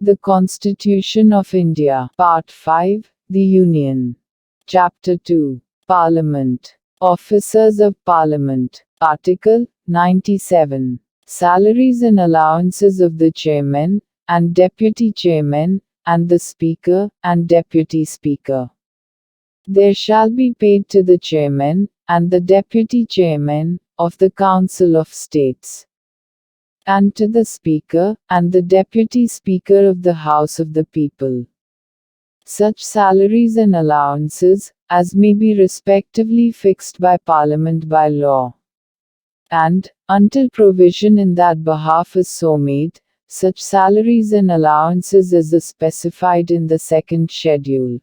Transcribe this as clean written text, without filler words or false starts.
The Constitution of India. Part 5. The Union. Chapter 2. Parliament. Officers of Parliament. Article 97. Salaries and allowances of the Chairman, and Deputy Chairman, and the Speaker, and Deputy Speaker. There shall be paid to the Chairman, and the Deputy Chairman, of the Council of States, and to the Speaker, and the Deputy Speaker of the House of the People, such salaries and allowances, as may be respectively fixed by Parliament by law. And, until provision in that behalf is so made, such salaries and allowances as is specified in the second schedule.